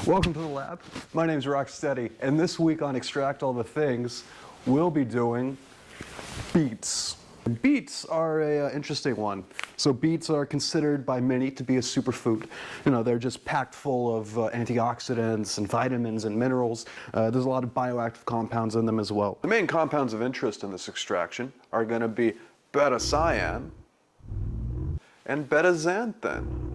Welcome to the lab. My name's Rocksteady, and this week on Extract All the Things, we'll be doing beets. Beets are an interesting one. So beets are considered by many to be a superfood. You know, they're just packed full of antioxidants and vitamins and minerals. There's a lot of bioactive compounds in them as well. The main compounds of interest in this extraction are going to be beta-cyan and beta-xanthan.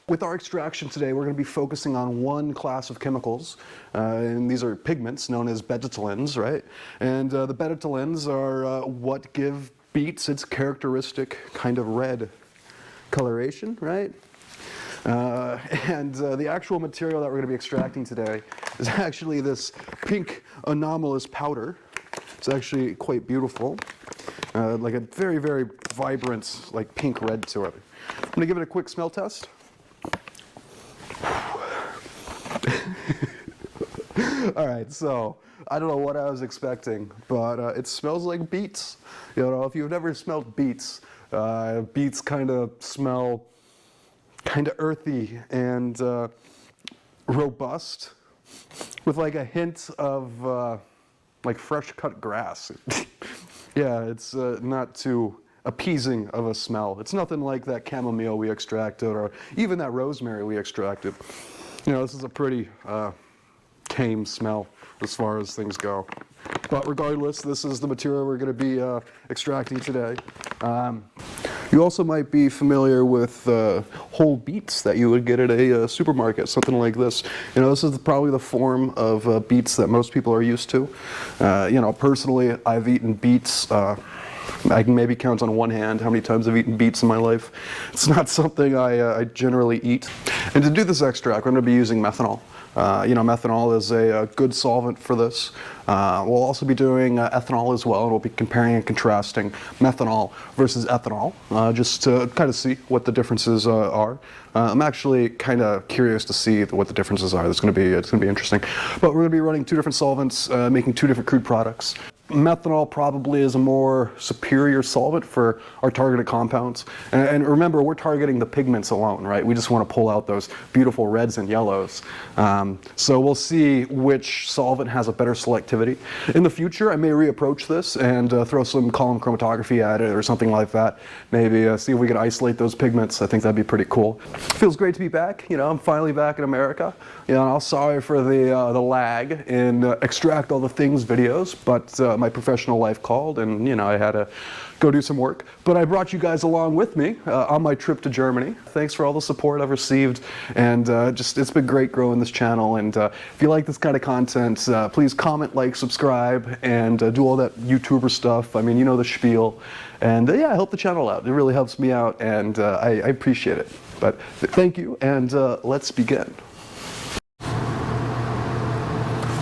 With our extraction today, we're going to be focusing on one class of chemicals, and these are pigments known as betadienes, right? And the betadienes are what give beets its characteristic kind of red coloration, right? The actual material that we're going to be extracting today is actually this pink anomalous powder. It's actually quite beautiful, like a very, very vibrant, like pink red to it. I'm going to give it a quick smell test. All right, so I don't know what I was expecting, but it smells like beets. You know, if you've never smelled beets, beets kind of smell kind of earthy and robust, with like a hint of like fresh cut grass. Yeah, it's not too appeasing of a smell. It's nothing like that chamomile we extracted or even that rosemary we extracted. You know, this is a pretty tame smell as far as things go. But regardless, this is the material we're going to be extracting today. You also might be familiar with whole beets that you would get at a supermarket, something like this. You know, this is probably the form of beets that most people are used to. You know, personally, I've eaten beets. I can maybe count on one hand how many times I've eaten beets in my life. It's not something I generally eat. And to do this extract, we're going to be using methanol. You know, methanol is a good solvent for this. We'll also be doing ethanol as well, and we'll be comparing and contrasting methanol versus ethanol, just to kind of see what the differences are. I'm actually kind of curious to see what the differences are. It's going to be interesting. But we're going to be running two different solvents, making two different crude products. Methanol probably is a more superior solvent for our targeted compounds. And remember, we're targeting the pigments alone, right? We just want to pull out those beautiful reds and yellows. So we'll see which solvent has a better selectivity. In the future, I may reapproach this and throw some column chromatography at it or something like that. Maybe see if we can isolate those pigments. I think that'd be pretty cool. Feels great to be back. You know, I'm finally back in America. You know, I'm sorry for the lag in Extract All the Things videos, but my professional life called, and you know, I had to go do some work. But I brought you guys along with me on my trip to Germany. Thanks for all the support I've received, and just it's been great growing this channel. And if you like this kind of content, please comment, like, subscribe, and do all that YouTuber stuff. I mean, you know the spiel. And yeah, help the channel out. It really helps me out, and I appreciate it. But thank you, and let's begin.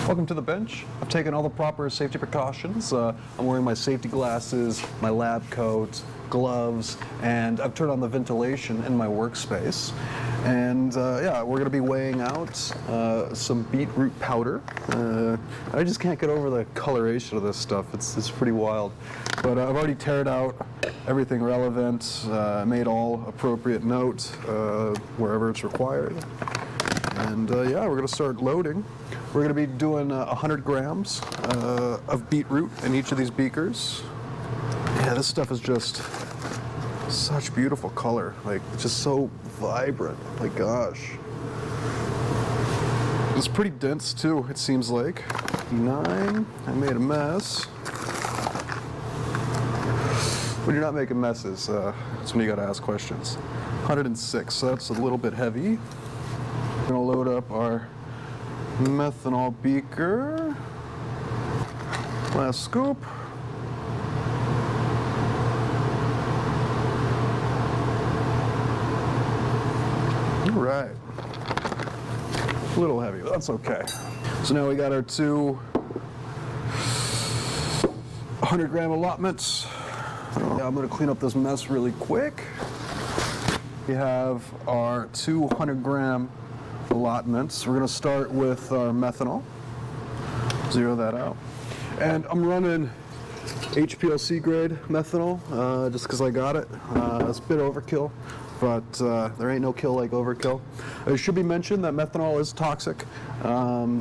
Welcome to the bench. I've taken all the proper safety precautions. I'm wearing my safety glasses, my lab coat, gloves, and I've turned on the ventilation in my workspace. And yeah, we're going to be weighing out some beetroot powder. I just can't get over the coloration of this stuff. It's pretty wild. But I've already tared out everything relevant, made all appropriate notes wherever it's required. And yeah, we're going to start loading. We're going to be doing 100 grams of beetroot in each of these beakers. Yeah, this stuff is just such beautiful color. Like, it's just so vibrant. My gosh. It's pretty dense too, it seems like. 9. I made a mess. When you're not making messes, that's when you got to ask questions. 106, so that's a little bit heavy. We're going to load up our methanol beaker. Last scoop. All right. A little heavy, but that's okay. So now we got our two 100-gram allotments. I'm going to clean up this mess really quick. We have our 200-gram allotments. We're going to start with our methanol. Zero that out. And I'm running HPLC grade methanol just because I got it. It's a bit overkill. but there ain't no kill like overkill. It should be mentioned that methanol is toxic.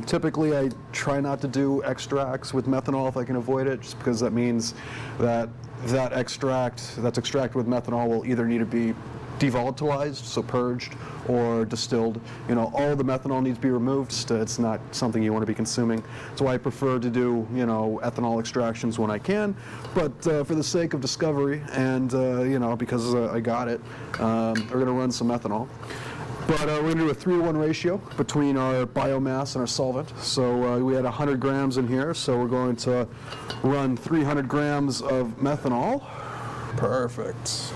Typically I try not to do extracts with methanol if I can avoid it, just because that means that that's extracted with methanol will either need to be devolatilized, so purged, or distilled. You know, all the methanol needs to be removed. So it's not something you want to be consuming. That's why I prefer to do, you know, ethanol extractions when I can. But for the sake of discovery and, you know, because I got it, we're going to run some methanol. But we're going to do a 3-to-1 ratio between our biomass and our solvent. So we had 100 grams in here, so we're going to run 300 grams of methanol. Perfect.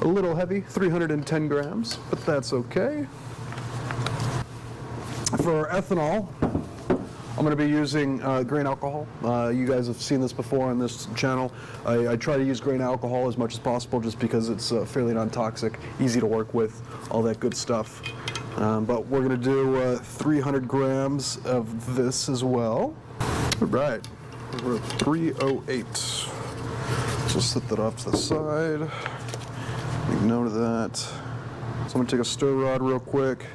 A little heavy, 310 grams, but that's okay. For ethanol, I'm going to be using grain alcohol. You guys have seen this before on this channel. I try to use grain alcohol as much as possible just because it's fairly non-toxic, easy to work with, all that good stuff. But we're going to do 300 grams of this as well. All right, we're at 308. Just set that off to the side. Make note of that. So I'm going to take a stir rod real quick.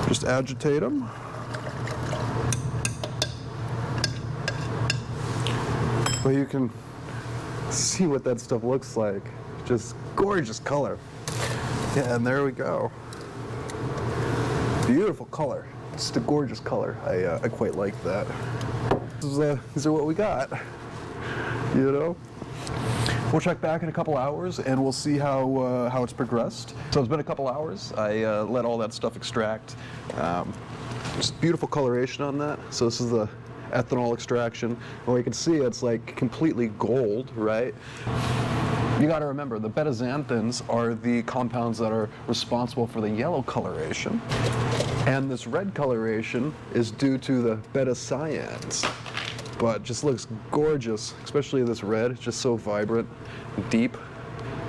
Just agitate them. But you can see what that stuff looks like. Just gorgeous color. Yeah, and there we go. Beautiful color. Just a gorgeous color. I quite like that. These are what we got. You know? We'll check back in a couple hours and we'll see how it's progressed. So it's been a couple hours. I let all that stuff extract. Just beautiful coloration on that. So this is the ethanol extraction. Well, you can see it's like completely gold, right? You got to remember, the beta-xanthins are the compounds that are responsible for the yellow coloration. And this red coloration is due to the beta-cyans. But just looks gorgeous, especially this red. It's just so vibrant and deep.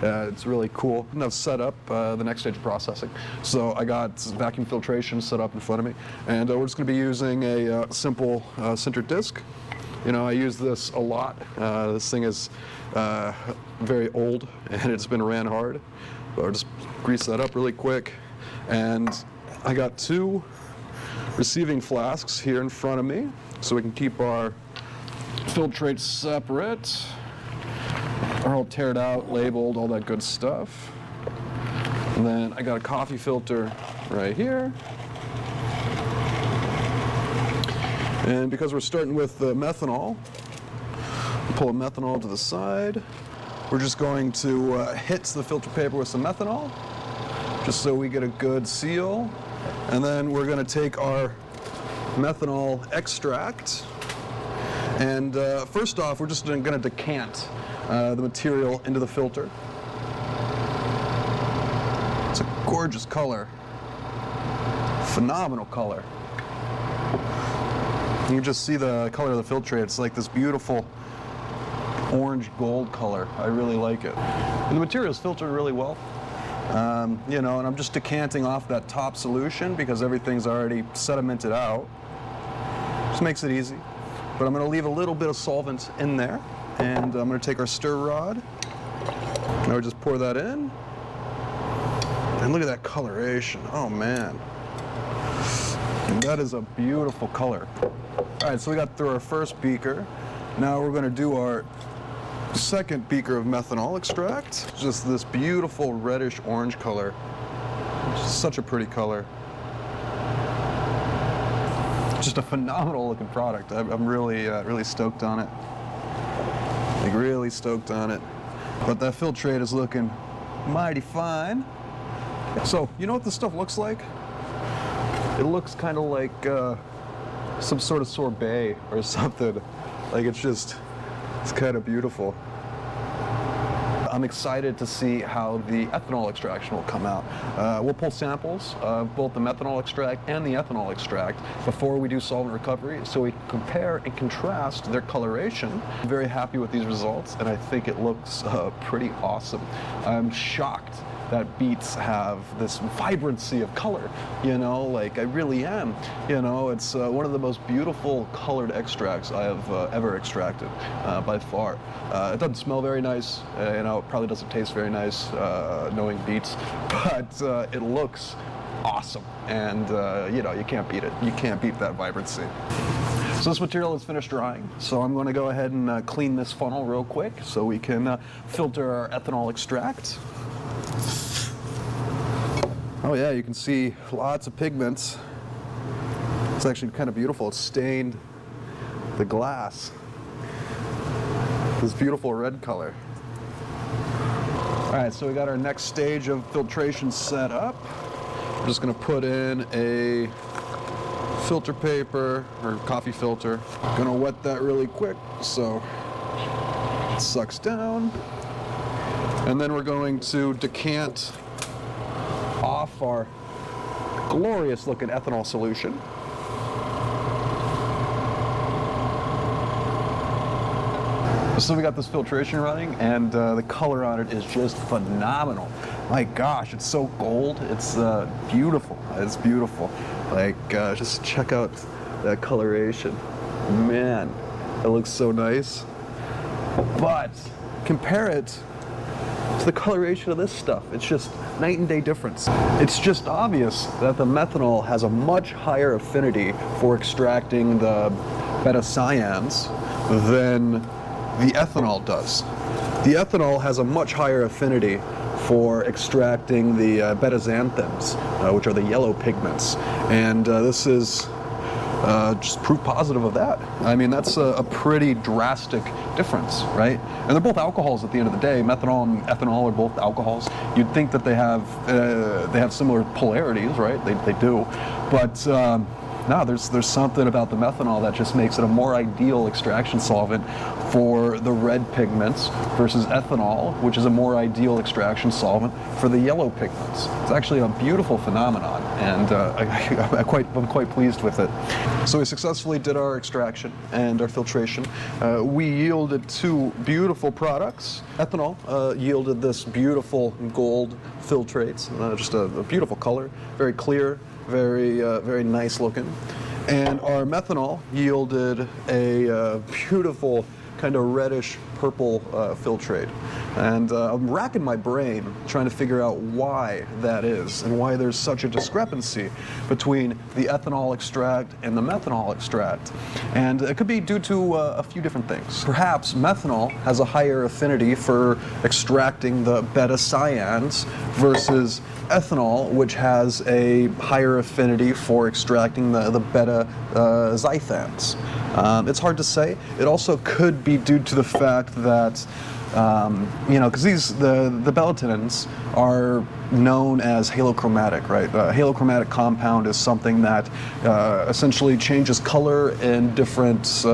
It's really cool. And I've set up the next stage of processing. So I got vacuum filtration set up in front of me, and we're just going to be using a simple sintered disc. You know, I use this a lot. This thing is very old and it's been ran hard. But I'll just grease that up really quick. And I got 2 receiving flasks here in front of me, so we can keep our filtrates separate. They're all teared out, labeled, all that good stuff. And then I got a coffee filter right here. And because we're starting with the methanol, pull a methanol to the side. We're just going to hit the filter paper with some methanol, just so we get a good seal. And then we're going to take our methanol extract. And first off, we're just going to decant the material into the filter. It's a gorgeous color. Phenomenal color. You can just see the color of the filtrate. It's like this beautiful orange gold color. I really like it. And the material is filtered really well. You know, and I'm just decanting off that top solution because everything's already sedimented out. Just makes it easy. But I'm going to leave a little bit of solvent in there, and I'm going to take our stir rod. Now we just pour that in. And look at that coloration. Oh man. And that is a beautiful color. All right, so we got through our first beaker. Now we're going to do our second beaker of methanol extract. Just this beautiful reddish orange color. Just such a pretty color. Just a phenomenal looking product. I'm really, really stoked on it. Like really stoked on it. But that filtrate is looking mighty fine. So, you know what this stuff looks like? It looks kind of like some sort of sorbet or something. Like it's kind of beautiful. I'm excited to see how the ethanol extraction will come out. We'll pull samples of both the methanol extract and the ethanol extract before we do solvent recovery, so we can compare and contrast their coloration. I'm very happy with these results, and I think it looks pretty awesome. I'm shocked that beets have this vibrancy of color, you know, like I really am, you know, it's one of the most beautiful colored extracts I have ever extracted, by far. It doesn't smell very nice, you know, it probably doesn't taste very nice, knowing beets, but it looks awesome, and you know, you can't beat it. You can't beat that vibrancy. So this material is finished drying, so I'm going to go ahead and clean this funnel real quick so we can filter our ethanol extract. Oh yeah, you can see lots of pigments. It's actually kind of beautiful. It's stained the glass. This beautiful red color. All right, so we got our next stage of filtration set up. I'm just going to put in a filter paper or coffee filter. Gonna wet that really quick so it sucks down. And then we're going to decant off our glorious looking ethanol solution. So we got this filtration running, and the color on it is just phenomenal. My gosh, it's so gold. It's beautiful. It's beautiful. Like, just check out that coloration. Man, it looks so nice. But compare it to the coloration of this stuff. It's just night and day difference. It's just obvious that the methanol has a much higher affinity for extracting the beta cyans than the ethanol does. The ethanol has a much higher affinity for extracting the beta xanthans, which are the yellow pigments. And this is just proof positive of that. I mean, that's a pretty drastic difference, right? And they're both alcohols at the end of the day. Methanol and ethanol are both alcohols. You'd think that they have similar polarities, right? They do. But no, there's something about the methanol that just makes it a more ideal extraction solvent for the red pigments versus ethanol, which is a more ideal extraction solvent for the yellow pigments. It's actually a beautiful phenomenon, and I'm quite pleased with it. So we successfully did our extraction and our filtration. We yielded two beautiful products. Ethanol yielded this beautiful gold filtrate, just a beautiful color, very clear, very nice looking. And our methanol yielded a beautiful kind of reddish purple filtrate. And I'm racking my brain trying to figure out why that is and why there's such a discrepancy between the ethanol extract and the methanol extract. And it could be due to a few different things. Perhaps methanol has a higher affinity for extracting the beta cyans versus ethanol, which has a higher affinity for extracting the beta xanthans. It's hard to say. It also could be due to the fact that you know, because the belatinins are known as halochromatic, right? A halochromatic compound is something that essentially changes color in different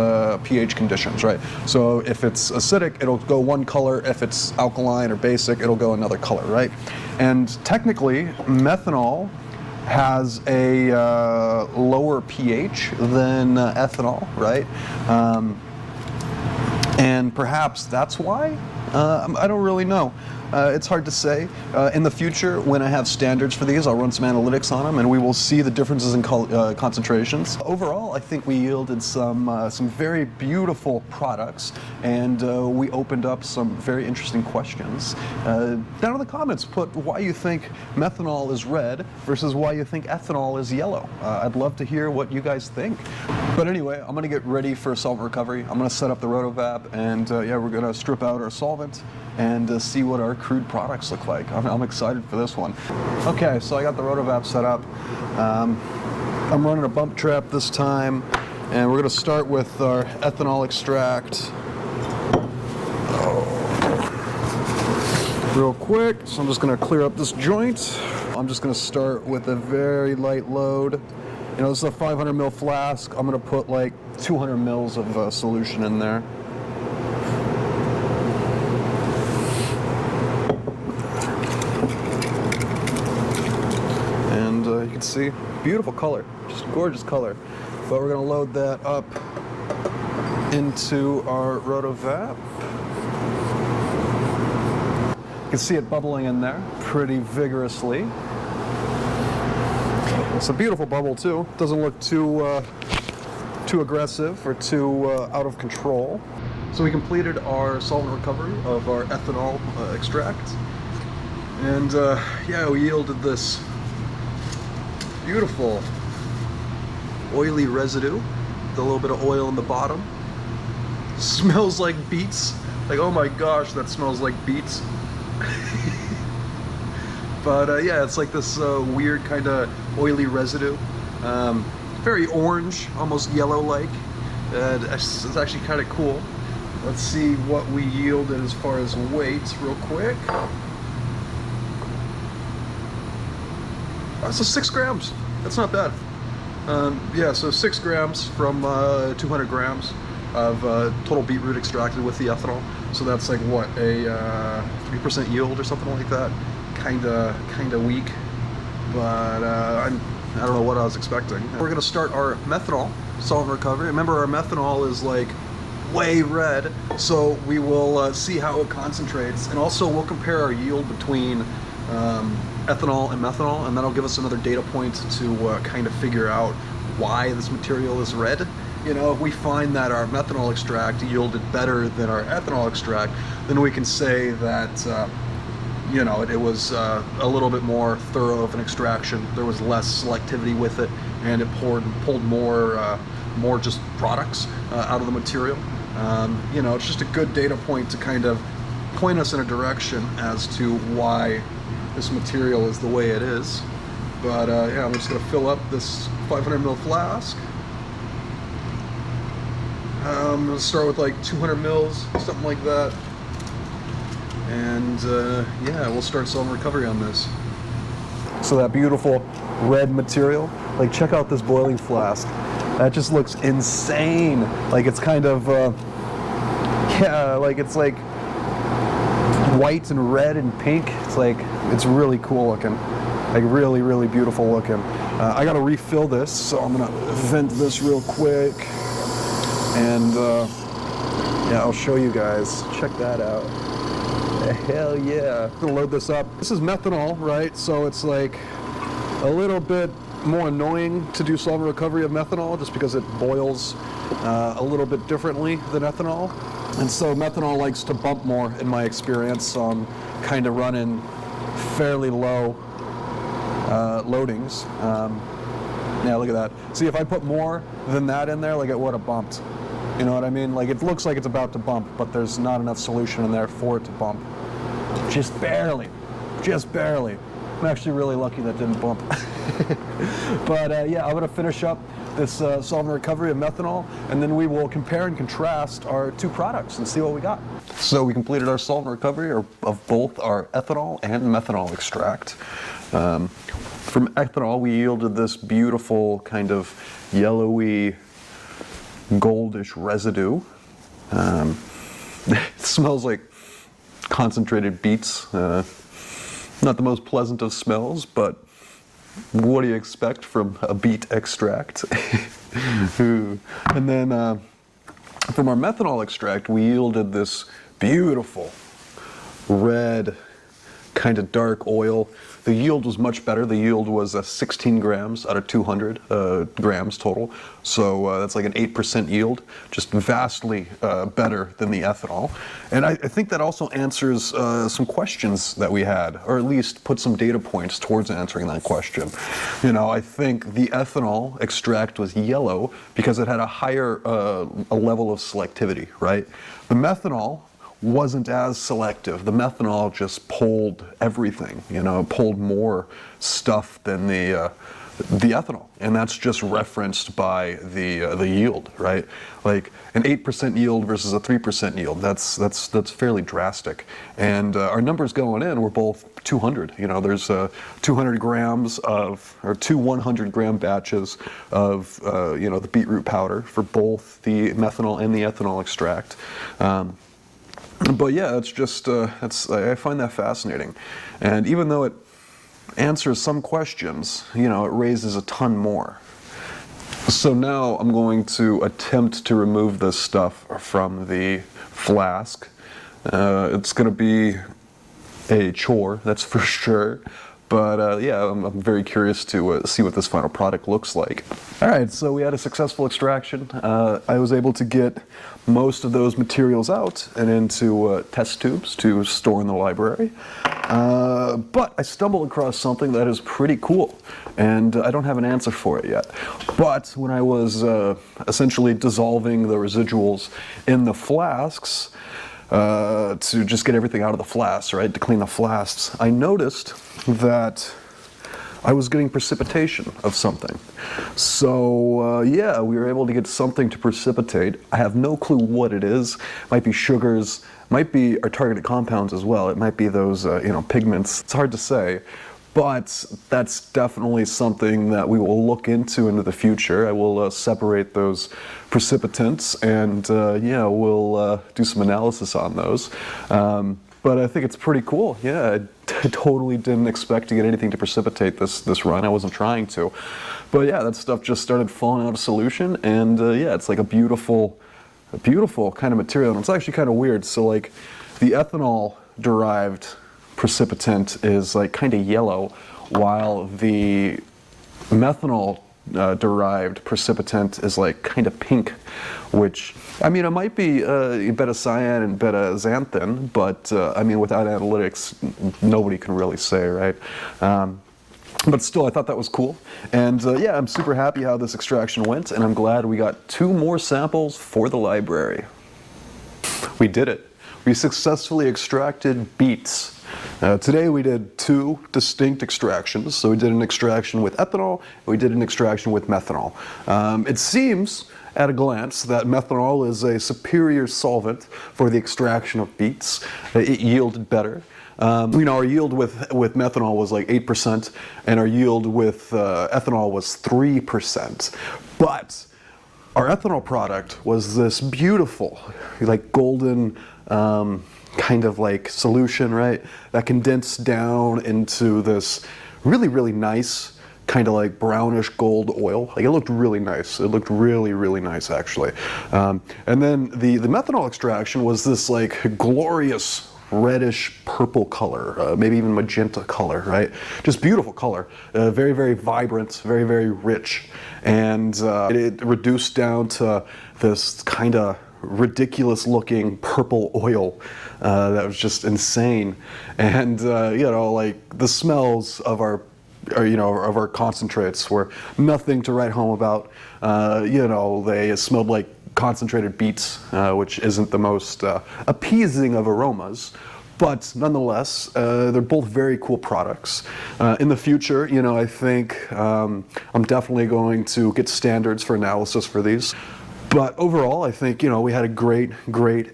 pH conditions, right? So if it's acidic, it'll go one color. If it's alkaline or basic, it'll go another color, right? And technically, methanol has a lower pH than ethanol, right? And perhaps that's why? I don't really know. It's hard to say. In the future, when I have standards for these, I'll run some analytics on them, and we will see the differences in concentrations. Overall, I think we yielded some very beautiful products, and we opened up some very interesting questions. Down in the comments, put why you think methanol is red versus why you think ethanol is yellow. I'd love to hear what you guys think. But anyway, I'm going to get ready for solvent recovery. I'm going to set up the rotovap, and yeah, we're going to strip out our solvent and see what our crude products look like. I'm excited for this one. Okay, so I got the rotovap set up. I'm running a bump trap this time, and we're going to start with our ethanol extract. Real quick, so I'm just going to clear up this joint. I'm just going to start with a very light load. You know, this is a 500 ml flask. I'm going to put like 200 mils of solution in there. And you can see, beautiful color, just gorgeous color. But we're going to load that up into our rotovap. You can see it bubbling in there pretty vigorously. It's a beautiful bubble too. Doesn't look too aggressive or too out of control. So we completed our solvent recovery of our ethanol extract, and yeah, we yielded this beautiful oily residue with a little bit of oil in the bottom. Smells like beets. Like, oh my gosh, that smells like beets. But yeah, it's like this weird kind of oily residue. Very orange, almost yellow-like. It's actually kind of cool. Let's see what we yielded as far as weight real quick. So 6 grams. That's not bad. Yeah, so 6 grams from 200 grams of total beetroot extracted with the ethanol. So that's like what, a 3% yield or something like that. Kinda weak, but I don't know what I was expecting. We're gonna start our methanol solvent recovery. Remember, our methanol is like way red, so we will see how it concentrates, and also we'll compare our yield between ethanol and methanol, and that'll give us another data point to kind of figure out why this material is red. You know, if we find that our methanol extract yielded better than our ethanol extract, then we can say that you know, it was a little bit more thorough of an extraction. There was less selectivity with it, and it pulled more just products out of the material. You know, it's just a good data point to kind of point us in a direction as to why this material is the way it is. But yeah, I'm just gonna fill up this 500 ml flask. I'm gonna start with like 200 mils, something like that. And yeah, we'll start solvent recovery on this. So that beautiful red material, like check out this boiling flask. That just looks insane. Like it's kind of, yeah, like it's like white and red and pink. It's like, it's really cool looking. Like really, really beautiful looking. I gotta refill this, so I'm gonna vent this real quick. And yeah, I'll show you guys. Check that out. Hell yeah. I'm gonna load this up. This is methanol, right? So it's like a little bit more annoying to do solvent recovery of methanol just because it boils a little bit differently than ethanol. And so methanol likes to bump more in my experience, so I'm kind of running fairly low loadings. Yeah, look at that. See, if I put more than that in there, like it would have bumped. You know what I mean? Like it looks like it's about to bump, but there's not enough solution in there for it to bump. Just barely. Just barely. I'm actually really lucky that didn't bump. But yeah, I'm gonna finish up this solvent recovery of methanol, and then we will compare and contrast our two products and see what we got. So we completed our solvent recovery of both our ethanol and methanol extract. From ethanol, we yielded this beautiful kind of yellowy, goldish residue. It smells like concentrated beets. Not the most pleasant of smells, but what do you expect from a beet extract? And then from our methanol extract, we yielded this beautiful red, kind of dark oil. The yield was much better. The yield was 16 grams out of 200 grams total. So that's like an 8% yield, just vastly better than the ethanol. And I think that also answers some questions that we had, or at least put some data points towards answering that question. You know, I think the ethanol extract was yellow because it had a higher level of selectivity, right? The methanol wasn't as selective. The methanol just pulled everything, you know, pulled more stuff than the ethanol, and that's just referenced by the yield, right? Like an 8% yield versus a 3% yield. That's fairly drastic. And our numbers going in were both 200. You know, there's 200 grams of, or two 100 gram batches of you know, the beetroot powder for both the methanol and the ethanol extract. But yeah, it's just, I find that fascinating. And even though it answers some questions, you know, it raises a ton more. So now I'm going to attempt to remove this stuff from the flask. It's going to be a chore, that's for sure. But yeah, I'm very curious to see what this final product looks like. All right, so we had a successful extraction. I was able to get most of those materials out and into test tubes to store in the library. But I stumbled across something that is pretty cool, and I don't have an answer for it yet. But when I was essentially dissolving the residuals in the flasks, to just get everything out of the flasks, right, to clean the flasks, I noticed that I was getting precipitation of something. So yeah, we were able to get something to precipitate. I have no clue what it is. Might be sugars, might be our targeted compounds as well. It might be those pigments. It's hard to say. But that's definitely something that we will look into the future. I will separate those precipitants and yeah, we'll do some analysis on those. But I think it's pretty cool. Yeah, I totally didn't expect to get anything to precipitate this run. I wasn't trying to. But yeah, that stuff just started falling out of solution, and yeah, it's like a beautiful kind of material. And it's actually kind of weird. So like the ethanol derived precipitant is like kind of yellow, while the methanol derived precipitant is like kind of pink, which, I mean, it might be beta-cyan and beta-xanthan, but I mean, without analytics, nobody can really say, right? But still, I thought that was cool. And yeah, I'm super happy how this extraction went, and I'm glad we got 2 more samples for the library. We did it. We successfully extracted beets. Today we did 2 distinct extractions. So we did an extraction with ethanol, and we did an extraction with methanol. It seems at a glance that methanol is a superior solvent for the extraction of beets. It yielded better. Our yield with methanol was like 8%, and our yield with ethanol was 3%. But our ethanol product was this beautiful, like golden, kind of like solution, right? That condensed down into this really, really nice, kind of like brownish gold oil. Like, it looked really nice. It looked really, really nice, actually. And then the methanol extraction was this like glorious reddish purple color, maybe even magenta color, right? Just beautiful color, very, very vibrant, very, very rich. And it reduced down to this kind of ridiculous looking purple oil that was just insane. And like the smells of our concentrates were nothing to write home about. They smelled like concentrated beets, which isn't the most appeasing of aromas. But nonetheless, they're both very cool products. In the future, I think I'm definitely going to get standards for analysis for these. But overall, I think, we had a great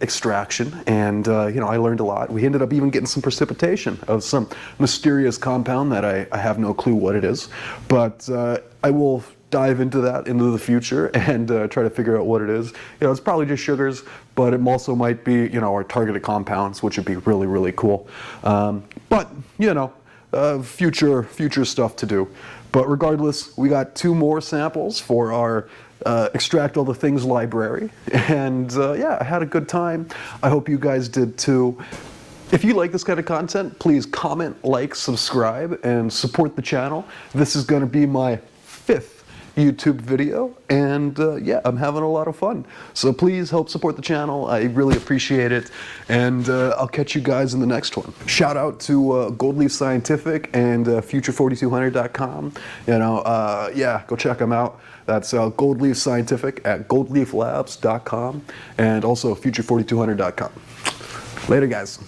extraction, and, I learned a lot. We ended up even getting some precipitation of some mysterious compound that I have no clue what it is. But I will dive into that into the future and try to figure out what it is. It's probably just sugars, but it also might be, our targeted compounds, which would be really, really cool. But, future stuff to do. But regardless, we got 2 more samples for our Extract All the Things library. And yeah, I had a good time. I hope you guys did too. If you like this kind of content, please comment, like, subscribe, and support the channel. This is going to be my 5th YouTube video, and yeah, I'm having a lot of fun. So please help support the channel. I really appreciate it, and I'll catch you guys in the next one. Shout out to Gold Leaf Scientific and Future4200.com. Yeah, go check them out. That's Gold Leaf Scientific at goldleaflabs.com, and also Future4200.com. Later, guys.